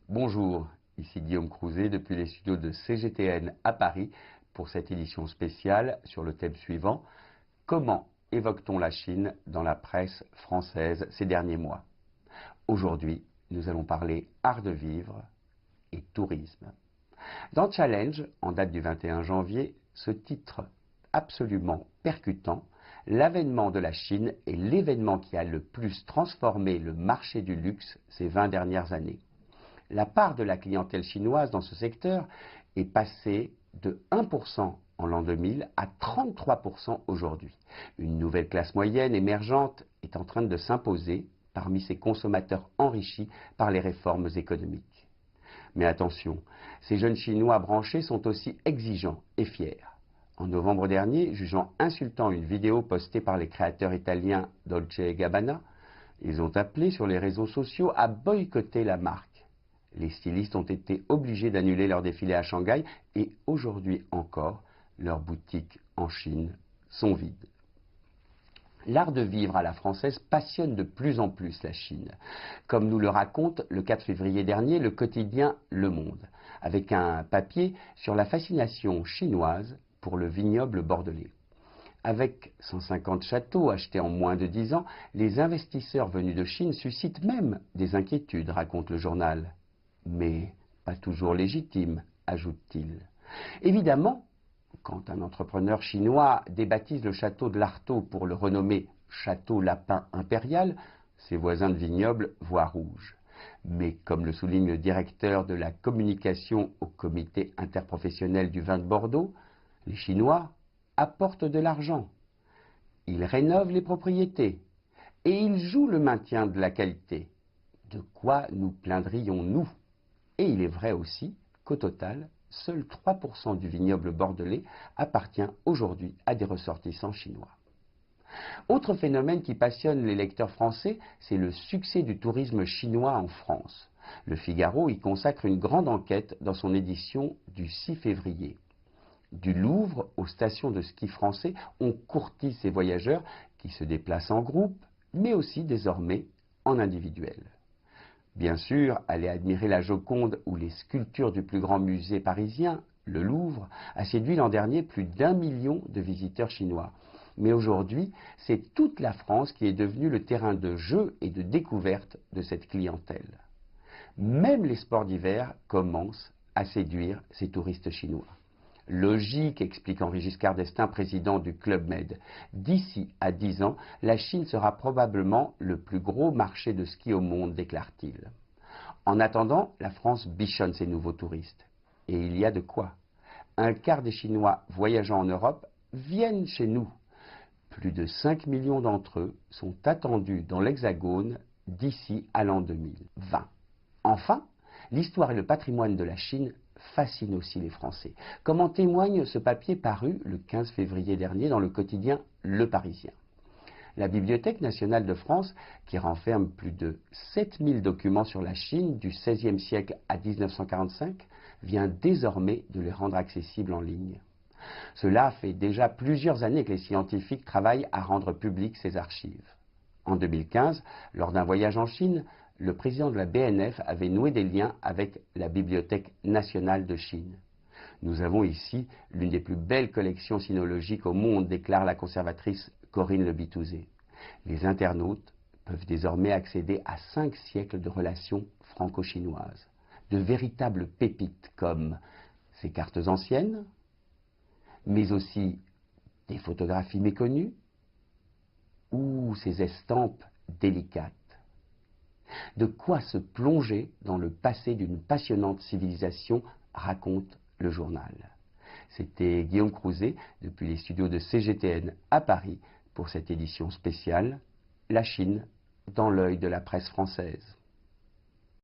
Bonjour, ici Guillaume Crouzet depuis les studios de CGTN à Paris pour cette édition spéciale sur le thème suivant: comment évoque-t-on la Chine dans la presse française ces derniers mois? Aujourd'hui, nous allons parler art de vivre et tourisme. Dans Challenge, en date du 21 janvier, ce titre absolument percutant: l'avènement de la Chine est l'événement qui a le plus transformé le marché du luxe ces 20 dernières années. La part de la clientèle chinoise dans ce secteur est passée de 1% en l'an 2000 à 33% aujourd'hui. Une nouvelle classe moyenne émergente est en train de s'imposer parmi ces consommateurs enrichis par les réformes économiques. Mais attention, ces jeunes Chinois branchés sont aussi exigeants et fiers. En novembre dernier, jugeant insultant une vidéo postée par les créateurs italiens Dolce & Gabbana, ils ont appelé sur les réseaux sociaux à boycotter la marque. Les stylistes ont été obligés d'annuler leur défilé à Shanghai et aujourd'hui encore, leurs boutiques en Chine sont vides. L'art de vivre à la française passionne de plus en plus la Chine, comme nous le raconte le 4 février dernier le quotidien Le Monde, avec un papier sur la fascination chinoise pour le vignoble bordelais. Avec 150 châteaux achetés en moins de 10 ans, les investisseurs venus de Chine suscitent même des inquiétudes, raconte le journal. Mais pas toujours légitime, ajoute-t-il. Évidemment, quand un entrepreneur chinois débaptise le château de l'Artaud pour le renommer Château Lapin Impérial, ses voisins de vignoble voient rouge. Mais comme le souligne le directeur de la communication au comité interprofessionnel du vin de Bordeaux, les Chinois apportent de l'argent. Ils rénovent les propriétés et ils jouent le maintien de la qualité. De quoi nous plaindrions-nous? Et il est vrai aussi qu'au total, seuls 3% du vignoble bordelais appartient aujourd'hui à des ressortissants chinois. Autre phénomène qui passionne les lecteurs français, c'est le succès du tourisme chinois en France. Le Figaro y consacre une grande enquête dans son édition du 6 février. Du Louvre aux stations de ski français, on courtise ces voyageurs qui se déplacent en groupe, mais aussi désormais en individuel. Bien sûr, aller admirer la Joconde ou les sculptures du plus grand musée parisien, le Louvre, a séduit l'an dernier plus d'1 million de visiteurs chinois. Mais aujourd'hui, c'est toute la France qui est devenue le terrain de jeu et de découverte de cette clientèle. Même les sports d'hiver commencent à séduire ces touristes chinois. Logique, explique Henri Giscard d'Estaing, président du Club Med. D'ici à 10 ans, la Chine sera probablement le plus gros marché de ski au monde, déclare-t-il. En attendant, la France bichonne ses nouveaux touristes. Et il y a de quoi. Un quart des Chinois voyageant en Europe viennent chez nous. Plus de 5 millions d'entre eux sont attendus dans l'Hexagone d'ici à l'an 2020. Enfin, l'histoire et le patrimoine de la Chine fascine aussi les Français, comme en témoigne ce papier paru le 15 février dernier dans le quotidien Le Parisien. La Bibliothèque nationale de France, qui renferme plus de 7000 documents sur la Chine du XVIe siècle à 1945, vient désormais de les rendre accessibles en ligne. Cela fait déjà plusieurs années que les scientifiques travaillent à rendre publiques ces archives. En 2015, lors d'un voyage en Chine, le président de la BNF avait noué des liens avec la Bibliothèque nationale de Chine. Nous avons ici l'une des plus belles collections sinologiques au monde, déclare la conservatrice Corinne Le Bitouzé. Les internautes peuvent désormais accéder à 5 siècles de relations franco-chinoises, de véritables pépites comme ces cartes anciennes, mais aussi des photographies méconnues ou ces estampes délicates. De quoi se plonger dans le passé d'une passionnante civilisation, raconte le journal. C'était Guillaume Crouzet depuis les studios de CGTN à Paris pour cette édition spéciale, La Chine dans l'œil de la presse française.